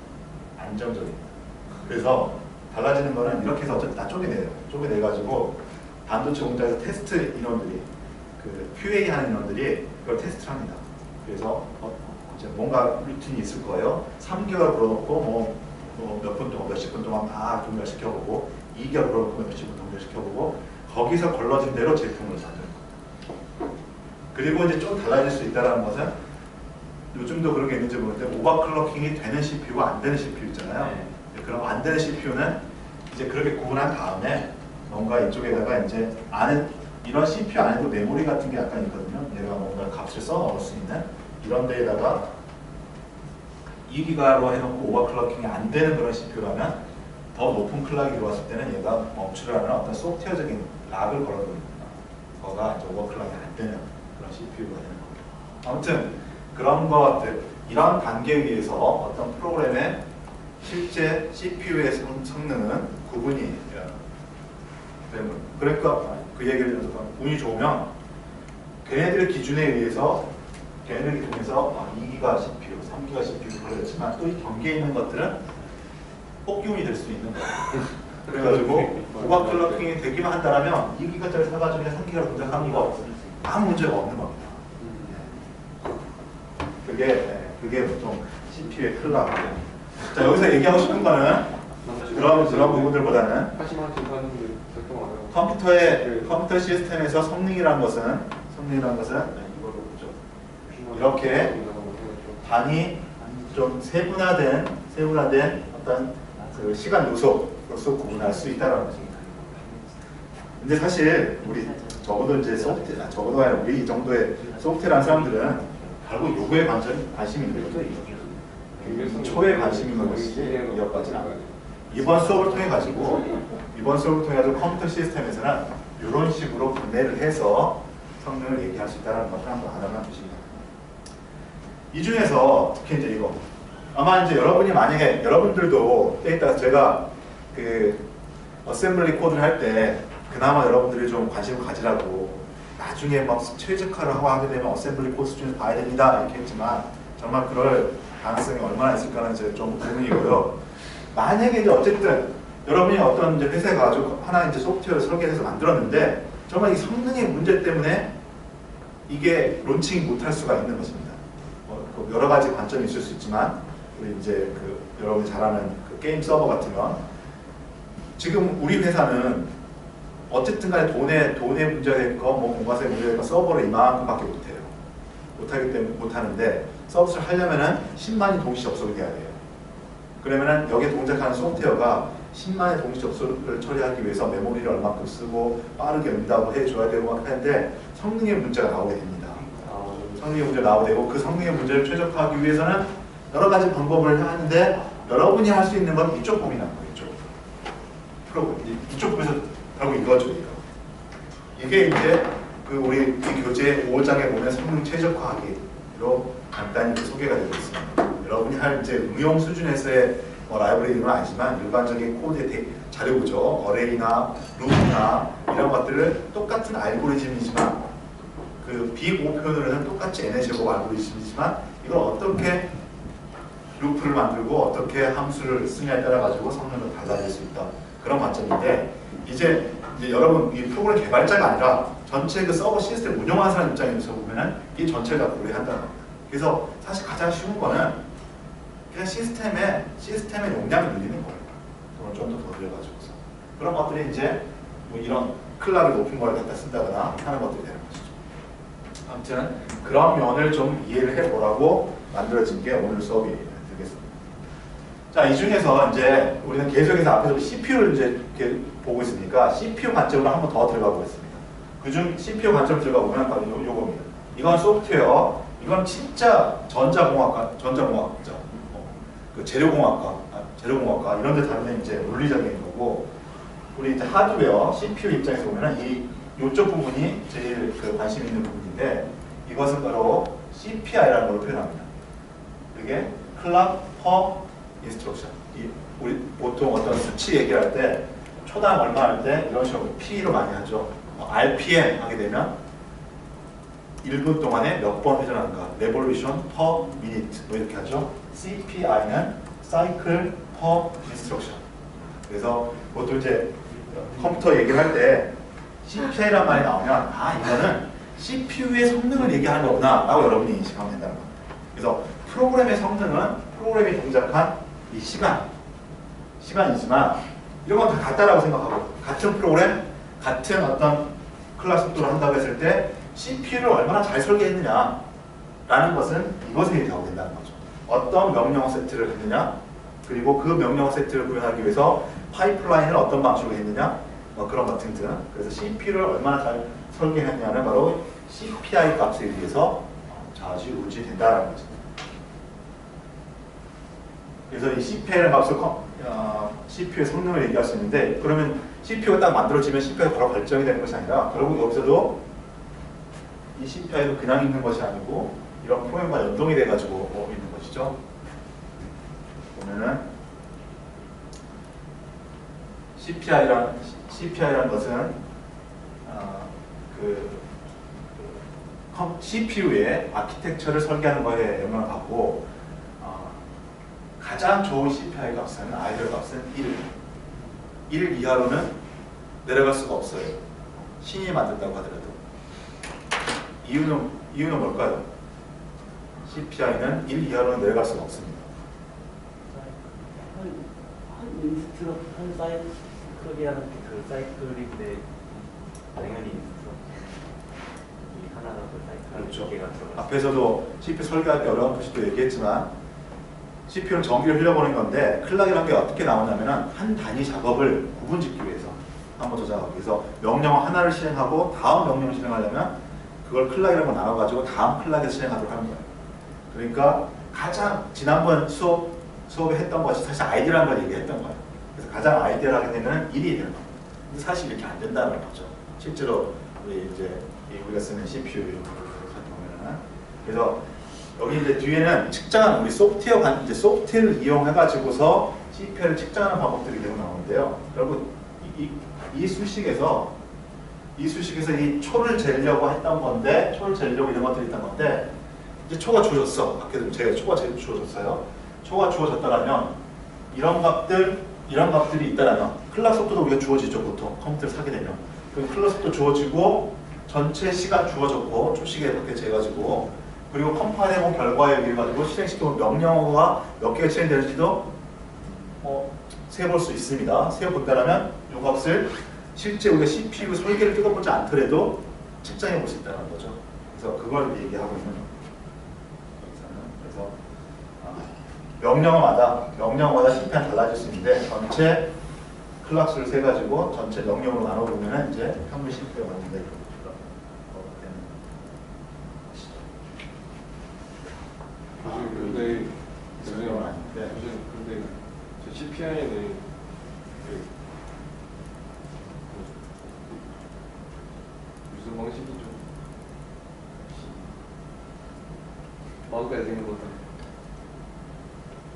Speaker 3: 안정적입니다. 그래서 달라지는 거는 이렇게 해서 어쨌든 다 쪼개내가지고 반도체 공장에서 테스트 인원들이 그 QA 하는 인원들이 그걸 테스트를 합니다. 그래서 이제 뭔가 루틴이 있을 거예요. 3개월 불어놓고 몇 분 동안, 몇십 분 동안 다 동결시켜보고 2개월 불어놓고 몇십 분 동결시켜보고 거기서 걸러진 대로 제품을 만드는 거예요. 그리고 이제 좀 달라질 수 있다는 것은 요즘도 그런 게 있는지 모르겠는데 오버클럭킹이 되는 CPU가 안 되는 CPU 있잖아요.
Speaker 2: 네.
Speaker 3: 그럼 안 되는 CPU는 이제 그렇게 구분한 다음에 뭔가 이쪽에다가 이제 안에 이런 CPU 안에도 메모리 같은 게 약간 있거든요. 내가 뭔가 값을 써 넣을 수 있는 이런 데에다가 2기가로 해놓고 오버클럭킹이 안 되는 그런 CPU라면 더 높은 클락이 들어왔을 때는 얘가 멈추라는 어떤 소프트웨어적인 락을 걸어둡니다. 거가 이제 오버클럭이 안 되는 그런 CPU가 되는 겁니다. 아무튼 그런 것들, 이런 단계에 의해서 어떤 프로그램의 실제 CPU의 성능은 구분이 되는 거예요. 그러니까 그 얘기를 해서 운이 좋으면 걔네들 기준에 의해서 걔네들 기준에서 2기가 CPU, 3기가 CPU 걸렸지만 또 이 경계에 있는 것들은 뽑기운이 될 수 있는 거예요. 그래가지고 오버클럭킹이 되기만 한다면 2기가짜리 사가지고 그냥 3기가로 동작하는 거 아무 문제가 없는 겁니다. 그게 보통 CPU의 클락. 자, 여기서 얘기하고 싶은 거는 그런 부분들보다는 컴퓨터 시스템에서 성능이라는 것은 이걸로 보죠. 이렇게 단위 좀 세분화된 어떤 그 시간 요소로서 구분할 수 있다는 것입니다. 근데 사실 우리 적어도 이제 적어도 아니라 우리 이 정도의 소프트웨어라는 사람들은 결국 요거에 관심이 있는 거죠. 초에 관심이 있는 것이지 이것까지는 않아요. 이번 수업을 통해 가지고 컴퓨터 시스템에서는 이런 식으로 분해를 해서 성능을 얘기할 수 있다는 것을 한번 알아만 주시기 바랍니다. 이 중에서 특히 이제 이거 아마 이제 여러분이 만약에 여러분들도 때있다가 제가 그 어셈블리 코드를 할 때 그나마 여러분들이 좀 관심을 가지라고 나중에 막 최적화를 하게 되면 어셈블리 코드 수준에서 봐야 됩니다 이렇게 했지만 정말 그럴 가능성이 얼마나 있을까는 이제 좀 고민이고요. 만약에 이제 어쨌든 여러분이 어떤 이제 회사에 가지고 하나 이제 소프트웨어를 설계해서 만들었는데 정말 이 성능의 문제 때문에 이게 론칭이 못할 수가 있는 것입니다. 여러 가지 관점이 있을 수 있지만 우리 이제 그 여러분이 잘 아는 그 게임 서버 같으면 지금 우리 회사는 어쨌든 간에 돈에 문제가 있고 뭐 공과사에 문제가 있고 서버를 이만큼밖에 못해요. 못하기 때문에 못하는데 서비스를 하려면은 10만이 동시 접속이 돼야 돼요. 그러면은 여기에 동작하는 소프트웨어가 10만의 동시 접속을 처리하기 위해서 메모리를 얼마큼 쓰고 빠르게 응답을 해줘야 되고 막 하는데 성능의 문제가 나오게 됩니다. 성능의 문제가 나오게 되고 그 성능의 문제를 최적화하기 위해서는 여러 가지 방법을 하는데 여러분이 할 수 있는 건 이쪽 부분이 나온 거예요. 이쪽 프로그램. 이쪽 부분에서 결국 이거죠. 이게 이제 그 우리 이 교재 5장에 보면 성능 최적화하기로 간단히 소개가 되고 있습니다. 여러분이 할 이제 응용 수준에서의 라이브러리는 아니지만 일반적인 코드의 자료구조, 어레이나 루프나 이런 것들을 똑같은 알고리즘이지만 그 비공 표현으로는 똑같이 NH제곱 알고리즘이지만 이걸 어떻게 루프를 만들고 어떻게 함수를 쓰냐에 따라 가지고 성능을 달라질 수 있다. 그런 관점인데 이제 여러분 이 프로그램 개발자가 아니라 전체 그 서버 시스템 운영하는 사람 입장에서 보면은 이 전체를 다 고려한다는 겁니다. 그래서 사실 가장 쉬운 거는 그냥 시스템의 용량을 늘리는 거예요. 돈을 좀 더 들여가지고서 그런 것들이 이제 뭐 이런 클락이 높은 걸 갖다 쓴다거나 하는 것들이 되는 것이죠. 아무튼 그런 면을 좀 이해를 해보라고 만들어진 게 오늘 수업이 되겠습니다. 자, 이 중에서 이제 우리는 계속해서 앞에서 CPU를 이제 이렇게 보고 있으니까 CPU 관점으로 한번 더 들어가 보겠습니다. 그중 CPU 관점 들어가 보면 바로 요겁니다. 이건 소프트웨어, 이건 진짜 전자공학자, 그 재료공학과 이런 데 다루는 이제 물리적인 거고, 우리 이제 하드웨어 CPU 입장에서 보면은 이쪽 부분이 제일 그 관심 있는 부분인데, 이것은 바로 CPI라는 걸 표현합니다. 이게 Clock Per Instruction. 우리 보통 어떤 수치 얘기할 때 초당 얼마 할 때 이런 식으로 P로 많이 하죠. RPM 하게 되면 1분 동안에 몇 번 회전하는가, Revolution per minute 뭐 이렇게 하죠. CPI는 Cycle per Instruction. 그래서 보통 이제 컴퓨터 얘기를 할 때 CPI란 말이 나오면 이거는 CPU의 성능을 얘기하는 거구나 라고 여러분이 인식하면 된다는 겁니다. 그래서 프로그램의 성능은 프로그램이 동작한 이 시간이지만 이런 건 다 같다라고 생각하고 같은 프로그램, 같은 어떤 클락 속도를 한다고 했을 때 CPU를 얼마나 잘 설계했느냐 라는 것은 이것에 의해서 된다는 거죠. 어떤 명령 세트를 했느냐, 그리고 그 명령 세트를 구현하기 위해서 파이프라인을 어떤 방식으로 했느냐, 뭐 그런 것 등등. 그래서 CPU를 얼마나 잘 설계했느냐는 바로 CPI 값에 의해서 좌지우지된다는 거죠. 그래서 이 CPI 값을 CPU의 성능을 얘기할 수 있는데, 그러면 CPU가 딱 만들어지면 CPU가 바로 발전이 되는 것이 아니라, 결국 여기서도 이 CPI도 그냥 있는 것이 아니고 이런 프로그램과 연동이 돼가지고 있는 것이죠. 보면은 CPI라는 것은 CPU의 아키텍처를 설계하는 것에 영향을 받고, 가장 좋은 CPI 값은 아이디어 값은 1 이하로는 내려갈 수가 없어요. 신이 만든다고 하더라도. 이유는 뭘까요? CPI는 1 이하로는 내려갈 수가 없습니다.
Speaker 2: 한 사이클이라는 그 사이클인데 당연히 이 하나가 그 사이클
Speaker 3: 그렇죠.
Speaker 2: 개가 들어가.
Speaker 3: 앞에서도 CPU 설계할 때 어려운 표시도 얘기했지만 CPU는 전기를 흘려보낸 건데 클락이라는 게 어떻게 나오냐면 한 단위 작업을 구분짓기 위해서 한번 조작하기 위해서 명령 하나를 실행하고 다음 명령을 실행하려면 그걸 클락이라고 나눠가지고 다음 클락에서 실행하도록 하는 거예요. 그러니까 가장 지난번 수업에 했던 것이 사실 아이디어라는 걸 얘기했던 거예요. 그래서 가장 아이디어라게 되면 1이 되는 거예요. 근데 사실 이렇게 안 된다는 거죠. 실제로 우리가 쓰는 CPU 보면은. 그래서 여기 이제 뒤에는 측정하는 우리 소프트웨어를 이용해가지고서 CPU를 측정하는 방법들이 계속 나오는데요. 결국 이 수식에서 이 초를 재려고 했던 건데, 초를 재려고 이런 것들이 있던 건데, 이제 초가 주어졌어. 밖에서 제가 초가 주어졌어요. 초가 주어졌다라면 이런 값들이 있다라면 클락 속도도 우리가 주어지죠. 보통 컴퓨터를 사게 되면. 그럼 클락 속도 주어지고 전체 시간 주어졌고 초시계 이렇게 재가지고, 그리고 컴파일해본 결과에 의해 가지고 실행시켜본 명령어가 몇 개가 실행되는지도 세볼 수 있습니다. 세어본다면 이 값을 실제 우리가 CPU 설계를 뜯어보지 않더라도 측정해 볼 수 있다는 거죠. 그래서 그걸 얘기하고 있는 여기서는. 그래서 명령어마다 CPU는 달라질 수 있는데 전체 클락 수를 세 가지고 전체 명령으로 나눠보면 이제 평균 CPU가 맞는다 이런
Speaker 1: 근데
Speaker 3: 설명은 아닌데.
Speaker 1: 근데 저 CPI는 무슨 방식이죠? 마우스가 생긴 것같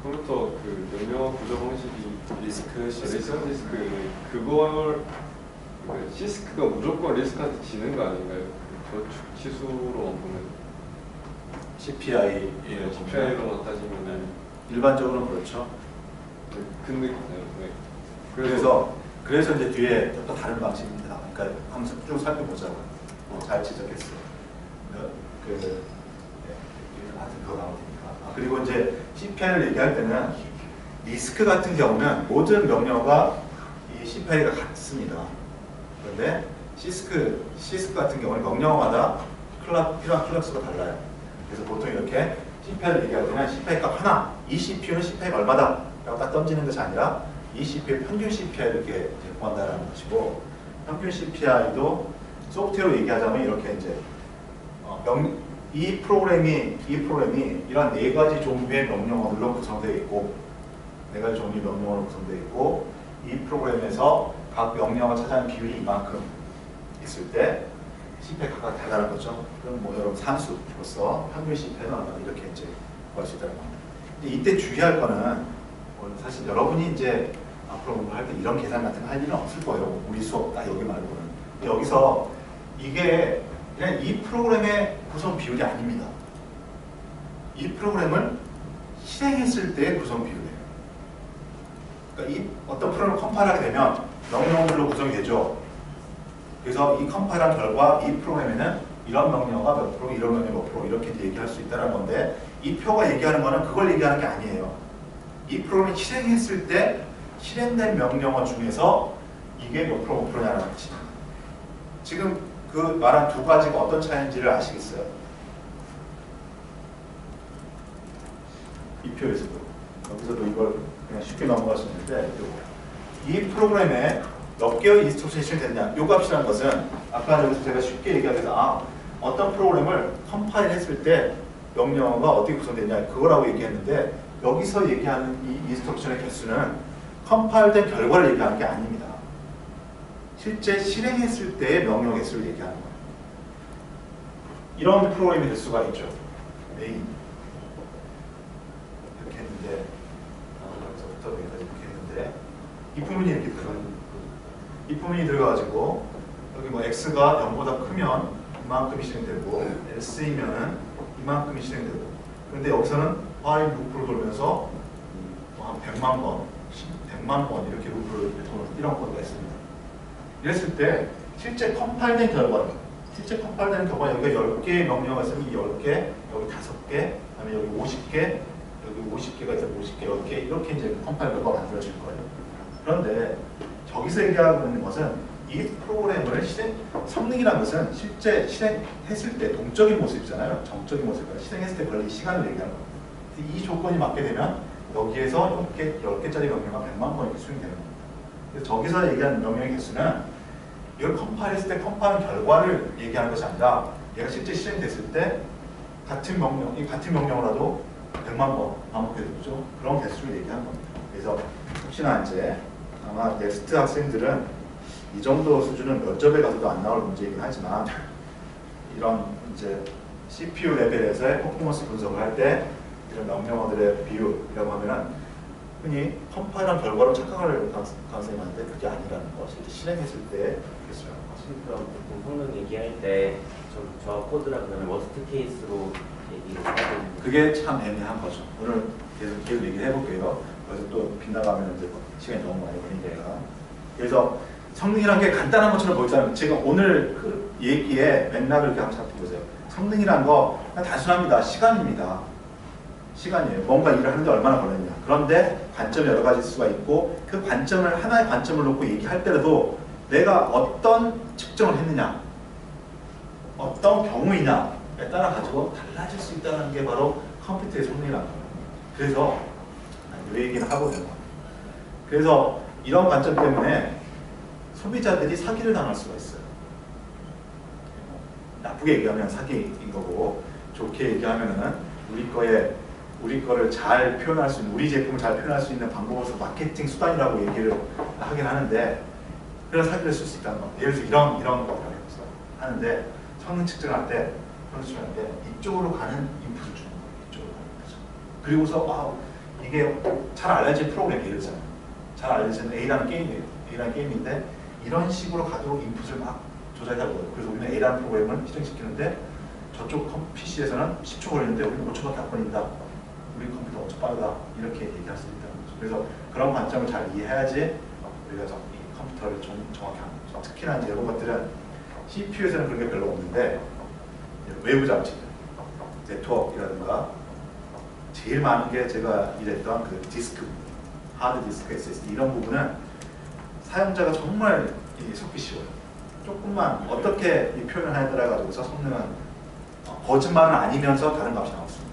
Speaker 1: 컴퓨터 그 명령 구조 방식이 리스크 그걸 시스크가 무조건 리스크한테 지는 거 아닌가요? 그 저축 치수로만 보면. CPI로만 따지면
Speaker 3: 일반적으로는 그렇죠.
Speaker 1: 근데 네.
Speaker 3: 그래서 이제 뒤에 또 다른 방식입니다. 그러니까 한번 쭉 살펴보자고요. 잘 지적했어요. 더 나오니까. 그리고 이제 CPI를 얘기할 때는 리스크 같은 경우는 모든 명령어가 이 CPI가 같습니다. 그런데 시스크 같은 경우는 명령어마다 필요한 클락 수가 달라요. 그래서 보통 이렇게 CPI를 얘기할 때는 CPI 값 하나, 이 CPU는 CPI가 얼마다 라고 딱 던지는 것이 아니라 이 CPU의 평균 CPI를 이렇게 구한다는 것이고, 평균 CPI도 소프트웨어로 얘기하자면 이렇게 이제 이 프로그램이 이런 네 가지 종류의 명령어들로 구성되어 있고, 네 가지 종류의 명령어로 구성되어 있고, 이 프로그램에서 각 명령어가 차지하는 비율이 이만큼 있을 때 CPI 값이 다르다는 거죠. 그럼 뭐 여러분 산수로서 평균 CPI는 얼마나 이렇게 이제 구할 수 있다는 겁니다. 근데 이때 주의할 거는 사실 여러분이 이제 앞으로 공부할 때 이런 계산 같은 거 할 일은 없을 거예요. 우리 수업 딱 여기 말고는. 근데 여기서 이게 그냥 이 프로그램의 구성 비율이 아닙니다. 이 프로그램을 실행했을 때의 구성 비율이에요. 그러니까 이 어떤 프로그램을 컴파일하게 되면 명령어들로 구성이 되죠. 그래서 이 컴파일한 결과 이 프로그램에는 이런 명령어가 몇 프로, 이런 명령어 몇 프로 이렇게 얘기할 수 있다는 건데, 이 표가 얘기하는 거는 그걸 얘기하는 게 아니에요. 이 프로그램이 실행했을 때 실행된 명령어 중에서 이게 몇 프로냐는 뜻이죠. 지금 그 말한 두 가지가 어떤 차이인지를 아시겠어요? 이 표에서도 여기서도 이걸 그냥 쉽게 넘어갈 수 있는데 이 프로그램에 몇 개의 인스트럭션이 실행됐냐 이 값이라는 것은 아까 여기서 제가 쉽게 얘기하면서 어떤 프로그램을 컴파일 했을 때 명령어가 어떻게 구성되냐 그거라고 얘기했는데 여기서 얘기하는 이 인스트럭션의 개수는 컴파일된 결과를 얘기하는 게 아닙니다. 실제 실행했을 때의 명령 개수를 얘기하는 거예요. 이런 프로그램이 될 수가 있죠. 메인 이렇게 했는데 여기서부터 여기까지 이렇게 했는데 이 부분이 이렇게 들어가요. 이 부분이 들어가가지고 여기 뭐 x가 0보다 크면 이만큼이 실행되고 else이면은 이만큼이 실행되고 그런데 여기서는 while 루프를 돌면서 한 100만 번, 100만 번 이렇게 루프를 도는 이런 코드가 있습니다. 이랬을 때 실제 컴파일된 결과는 여기가 10개의 명령어가 있으면 이 10개, 여기 5개, 그다음에 여기 50개, 여기 50개가 있어요. 50개, 10개 이렇게 이제 컴파일 결과가 만들어질 거예요. 그런데 저기서 얘기하고 있는 것은 이 프로그램을 성능이라는 것은 실제 실행했을 때 동적인 모습이잖아요. 정적인 모습이니까 실행했을 때 걸린 시간을 얘기하는 거예요. 이 조건이 맞게 되면 여기에서 10개짜리 명령어가 100만 번 이렇게 수행되는 겁니다. 그래서 저기서 얘기하는 명령의 개수는 이걸 컴파일했을 때 컴파일한 결과를 얘기하는 것이 아니라 얘가 실제 실행됐을 때 같은 명령어라도 100만 번 반복해 주죠. 그런 개수를 얘기하는 겁니다. 그래서 혹시나 이제 아마 넥스트 학생들은 이 정도 수준은 면접에 가서도 안 나올 문제이긴 하지만 이런 이제 CPU 레벨에서의 퍼포먼스 분석을 할 때 이런 명령어들의 비율이라고 하면은 흔히 컴파일한 결과로 착각할 가능성이 많은데 그게 아니라는 거. 실제 실행했을 때 개수라는 거.
Speaker 2: 그럼 보통 성능 얘기할 때 저 코드라 그러면 워스트 케이스로 얘기를 하고
Speaker 3: 그게 참 애매한 거죠. 오늘 계속 얘기를 해볼게요. 그래서 또 빗나가면 이제 시간이 너무 많이 걸리니까. 그래서 성능이란 게 간단한 것처럼 보이잖아요. 제가 오늘 그 얘기의 맥락을 이렇게 한번 살펴보세요. 성능이란 거 그냥 단순합니다. 시간입니다. 시간이에요. 뭔가 일을 하는데 얼마나 걸렸냐. 그런데 관점이 여러 가지일 수가 있고 그 관점을 하나의 관점을 놓고 얘기할 때라도 내가 어떤 측정을 했느냐 어떤 경우이냐에 따라 가지고 달라질 수 있다는 게 바로 컴퓨터의 성능이라는 거예요. 그래서 이 얘기는 하고 있는 거예요. 그래서 이런 관점 때문에 소비자들이 사기를 당할 수가 있어요. 나쁘게 얘기하면 사기인 거고 좋게 얘기하면은 우리 거를 잘 표현할 수 있는 우리 제품을 잘 표현할 수 있는 방법으로서 마케팅 수단이라고 얘기를 하긴 하는데 그런 사기를 쓸 수 있다는 겁니다. 예를 들어서 이런 거 하는데 성능 측정할 때 이쪽으로 가는 인풋을 주는 거예요. 이쪽으로 가는 거죠. 그리고서 이게 잘 알려진 프로그램 예를 들자면 잘 알려진 A라는 게임이에요. A라는 게임인데 이런 식으로 가도록 인풋을 막 조작하는 거예요. 그래서 우리는 A라는 프로그램을 실행시키는데 저쪽 PC에서는 10초 걸리는데 우리는 5초밖에 안 걸린다. 우리 컴퓨터 엄청 빠르다. 이렇게 얘기할 수 있다는 거죠. 그래서 그런 관점을 잘 이해해야지 우리가 이 컴퓨터를 좀 정확히 하는 거죠. 특히나 이제 이런 것들은 CPU에서는 그런 게 별로 없는데 외부 장치들, 네트워크라든가 제일 많은 게 제가 일했던 그 디스크, 하드 디스크, SSD 이런 부분은 사용자가 정말 속기 쉬워요. 조금만 어떻게 이 표현을 하냐에 따라 가지고서 성능은 거짓말은 아니면서 다른 값이 나왔습니다.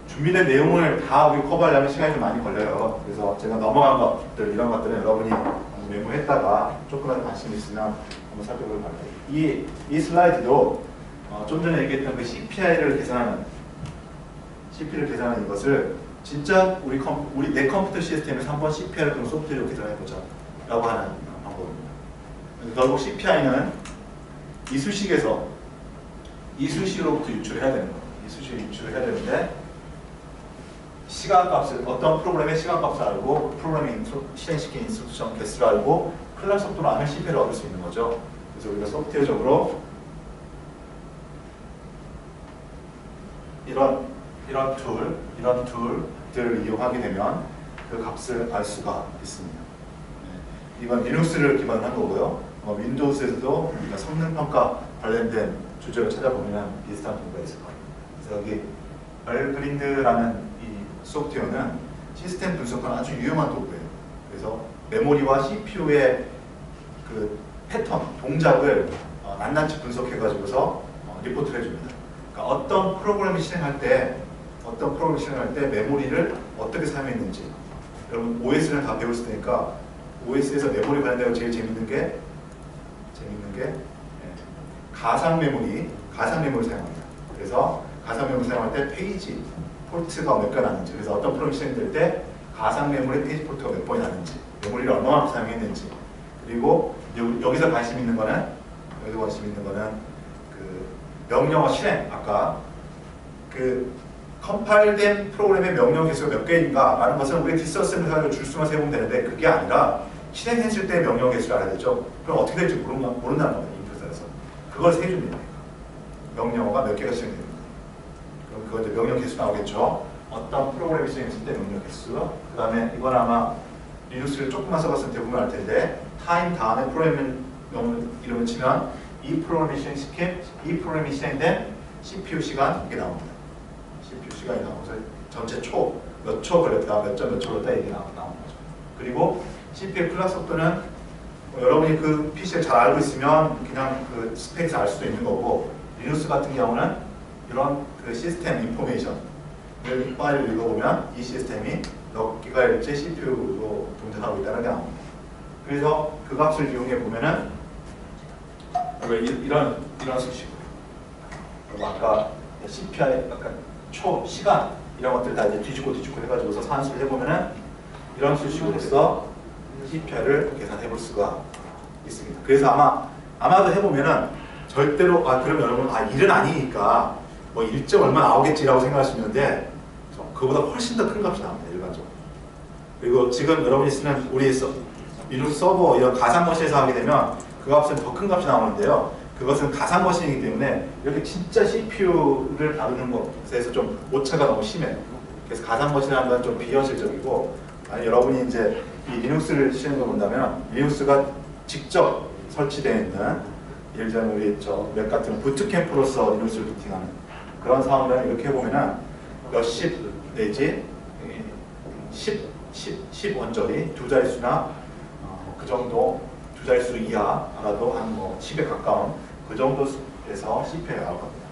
Speaker 3: 준비된 내용을 다 우리 커버하려면 시간이 좀 많이 걸려요. 그래서 제가 넘어간 것들 이런 것들은 여러분이 메모했다가 조금만 관심 있으면 한번 살펴보길 바랍니다. 이 슬라이드도 좀 전에 얘기했던 그 CPI를 계산하는 이것을 진짜 내 컴퓨터 시스템에서 한번 CPI를 또는 소프트웨어로 계산해보자 라고 하는 방법입니다. 결국 CPI는 이수식으로부터 유출해야 되는 거예요. 이수식을 유출을 해야 되는데 시간값을 어떤 프로그램의 시간값을 알고 프로그램의 실행시킨 인스트럭션 개수를 알고 클락 속도를 알면 CPI를 얻을 수 있는 거죠. 그래서 우리가 소프트웨어적으로 이런 툴들을 이용하게 되면 그 값을 알 수가 있습니다. 이건 리눅스를 기반으로 한 거고요. 윈도우스에서도 우리가 성능 평가 관련된 주제를 찾아보면 비슷한 경우가 있을 거예요. 그래서 여기 얼그린드라는 이 소프트웨어는 시스템 분석하는 아주 유용한 도구예요. 그래서 메모리와 CPU의 그 패턴, 동작을 낱낱이 분석해가지고서 리포트를 해줍니다. 그러니까 어떤 프로그램을 실행할 때 메모리를 어떻게 사용했는지, 여러분 OS는 다 배웠을 테니까 OS에서 메모리 관련되고 제일 재밌는 게 가상 메모리 사용합니다. 그래서 가상 메모리 사용할 때 페이지 폴트가 몇 개 나는지, 그래서 어떤 프로그램이 실행될 때 가상 메모리 페이지 폴트가 몇 번이 나는지, 메모리를 얼마만큼 사용했는지, 그리고 여기서 관심 있는 거는 그 명령어 실행, 아까 그 컴파일된 프로그램의 명령 개수가 몇 개인가 라는 것은 우리 디스어셈블리 가지고 줄수만 세우면 되는데, 그게 아니라 실행했을 때 명령 개수를 알아야 되죠. 그럼 어떻게 될지 모른다는 겁니다. 인풋에서 그걸 세주면 돼요. 명령어가 몇 개가 실행됩니다. 그럼 그거 이제 명령 개수 나오겠죠. 어떤 프로그램이 실행했을 때 명령 개수. 그 다음에 이건 아마 리눅스를 조금만 써봤으면 대부분 알 텐데, 타임 다음에 프로그램 이름을 치면 이 프로그램이 실행된 CPU 시간, 이게 나옵니다. CPU 시간이 나오면서 전체 몇 초 걸렸다, 몇 초 걸렸다, 이게 나오는 거죠. 그리고 CPU 클락 속도는 여러분이 그 PC를 잘 알고 있으면 그냥 그 스펙에서 알 수도 있는 거고, 리눅스 같은 경우는 이런 그 시스템 인포메이션을 파일을 읽어보면 이 시스템이 몇 기가헤르츠 CPU로 동작하고 있다는 게 나옵니다. 그래서 그 값을 이용해 보면은 이런 수식으로, 그리고 아까 CPI, 아까 시간 이런 것들 다 이제 뒤집고 해가지고서 산수를 해보면은 이런 수식으로 해서 CPI를 계산해 볼 수가 있습니다. 그래서 아마도 해보면은 절대로 그럼 여러분 일은 아니니까 뭐 1점 얼마 나오겠지라고 생각할 수 있는데, 그거보다 훨씬 더 큰 값이 나옵니다. 일반적으로. 그리고 지금 여러분이 쓰는 우리 리눅스 서버 이런 가상 머신에서 하게 되면 그 값은 더 큰 값이 나오는데요. 그것은 가상 머신이기 때문에 이렇게 진짜 CPU를 다루는 것에서 좀 오차가 너무 심해요. 그래서 가상 머신이라는 건 좀 비현실적이고, 아니 여러분이 이제 이 리눅스를 시행해 본다면 리눅스가 직접 설치되어 있는, 예를 들면 우리 맥 같은 부트캠프로서 리눅스를 부팅하는 그런 상황을 이렇게 해보면은 몇십 내지 10 원짜리 두 자릿수나 그 정도, 두 자릿수 이하 알아도 한 10에 가까운 그 정도 에서 CPU가 나올 겁니다.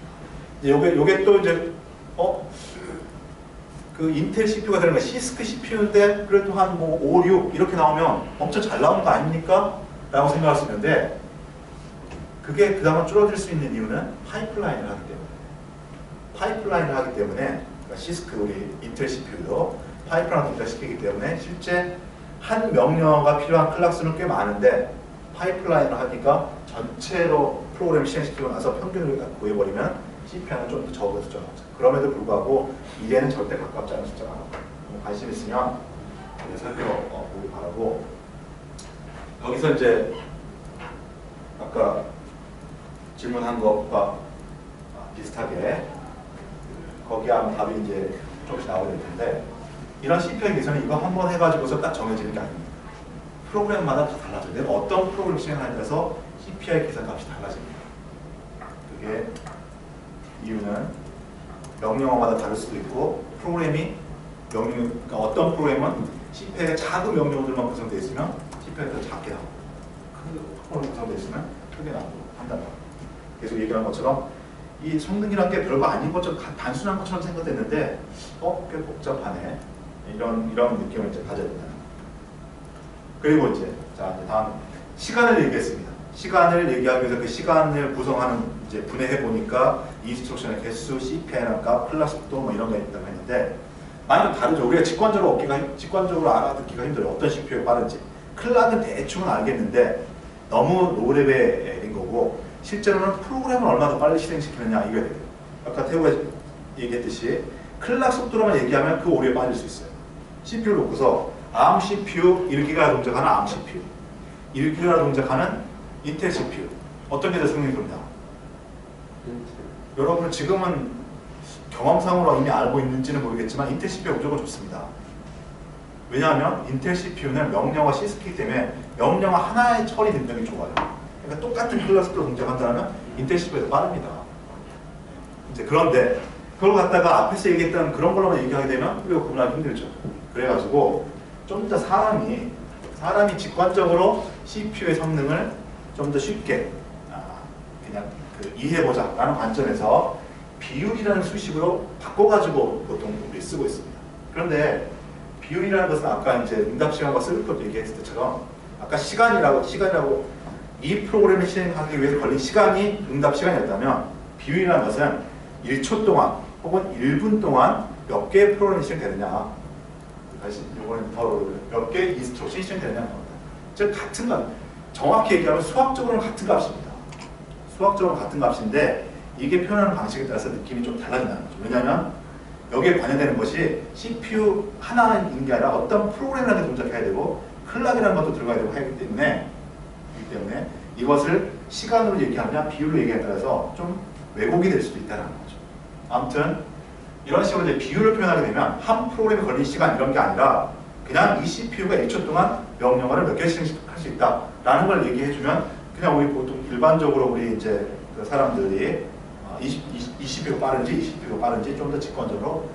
Speaker 3: 이제 요게 또 이제 그 인텔 CPU가 되는 거 시스크 CPU인데 그래도 한 5, 6 이렇게 나오면 엄청 잘 나오는 거 아닙니까? 라고 생각할 수 있는데, 그게 그다음에 줄어들 수 있는 이유는 파이프라인을 하기 때문에 그러니까 시스크 우리 인텔 CPU도 파이프라인을 동작시키기 때문에 실제 한 명령어가 필요한 클락 수는 꽤 많은데, 파이프라인을 하니까 전체로 프로그램 실행시키고 나서 평균을 구해버리면 CPU는 좀 더 적은 숫자가 나오죠. 그럼에도 불구하고 2에는 절대 가깝지 않은 숫자가 나옵니다. 관심 있으면 살펴보기 바라고, 여기서 이제 아까 질문한 것과 비슷하게 거기에 아마 답이 이제 조금씩 나오게 될 텐데, 이런 CPU의 개선은 이거 한번 해가지고서 딱 정해지는 게 아닙니다. 프로그램마다 다 달라져요. 내가 어떤 프로그램 실행하느냐에 따라서 CPU의 계산 값이 달라집니다. 그게 이유는 명령어마다 다를 수도 있고, 그러니까 어떤 프로그램은 CPU가 작은 명령어들만 구성되어 있으면 CPU가 더 작게 나오고, 큰 프로그램 구성되어 있으면 크게 나오고 한다는 거예요. 계속 얘기한 것처럼 이 성능이란 게 별거 아닌 것처럼 단순한 것처럼 생각됐는데 꽤 복잡하네, 이런 느낌을 이제 가져야 된다. 그리고 이제 다음 시간을 얘기했습니다. 시간을 얘기하기 위해서 그 시간을 구성하는 이제 분해해 보니까 인스트럭션의 개수, CPI나 값, 클락 속도 이런 거 있다고 했는데, 많이 좀 다르죠. 우리가 직관적으로 알아듣기가 힘들어요. 어떤 CPU가 빠른지. 클락은 대충은 알겠는데 너무 로우 레벨인 거고, 실제로는 프로그램을 얼마나 더 빨리 실행시키느냐 이게 돼요. 아까 태우가 얘기했듯이 클락 속도로만 얘기하면 그 오류에 빠질 수 있어요. CPU를 놓고서 ARM CPU 1기가 동작하는 ARM CPU, 1기가 동작하는 인텔 CPU, 어떤 게 더 성능이 좋냐? 여러분 지금은 경험상으로 이미 알고 있는지는 모르겠지만 인텔 CPU가 무조건 좋습니다. 왜냐하면 인텔 CPU는 명령어 시스템이기 때문에 명령어 하나의 처리 능력이 좋아요. 그러니까 똑같은 클러스터 동작한다면 인텔 CPU가 더 빠릅니다. 이제 그런데 그걸 갖다가 앞에서 얘기했던 그런 걸로만 얘기하게 되면 이거 구분하기 힘들죠. 그래가지고 좀 더 사람이 직관적으로 CPU의 성능을 좀 더 쉽게 그냥 이해해보자 라는 관점에서 비율이라는 수식으로 바꿔가지고 보통 우리 쓰고 있습니다. 그런데 비율이라는 것은 아까 이제 응답 시간과 쓸 것도 얘기했을 때처럼 아까 시간이라고 이 프로그램을 실행하기 위해서 걸린 시간이 응답 시간이었다면 비율이라는 것은 1초 동안 혹은 1분 동안 몇 개의 프로그램이 실행되느냐, 다시 요거는 몇 개의 인스트럭션이 실행되느냐는 겁니다. 즉 같은 값, 정확히 얘기하면 수학적으로는 같은 값입니다. 수학적으로는 같은 값인데 이게 표현하는 방식에 따라서 느낌이 좀 달라진다는 거죠. 왜냐하면 여기에 관여되는 것이 CPU 하나인 게 아니라 어떤 프로그램이라는 게 동작해야 되고 클락이라는 것도 들어가야 되고 하기 때문에 이것을 시간으로 얘기하느냐 비율로 얘기하느냐에 따라서 좀 왜곡이 될 수도 있다는 거죠. 아무튼 이런 식으로 이제 비율을 표현하게 되면 한 프로그램에 걸린 시간 이런 게 아니라 그냥 이 CPU가 1초 동안 명령어를 몇 개씩 할 수 있다라는 걸 얘기해주면 그냥 우리 보통 일반적으로 우리 이제 그 사람들이 이 CPU가 빠른지 이 CPU가 빠른지 좀 더 직관적으로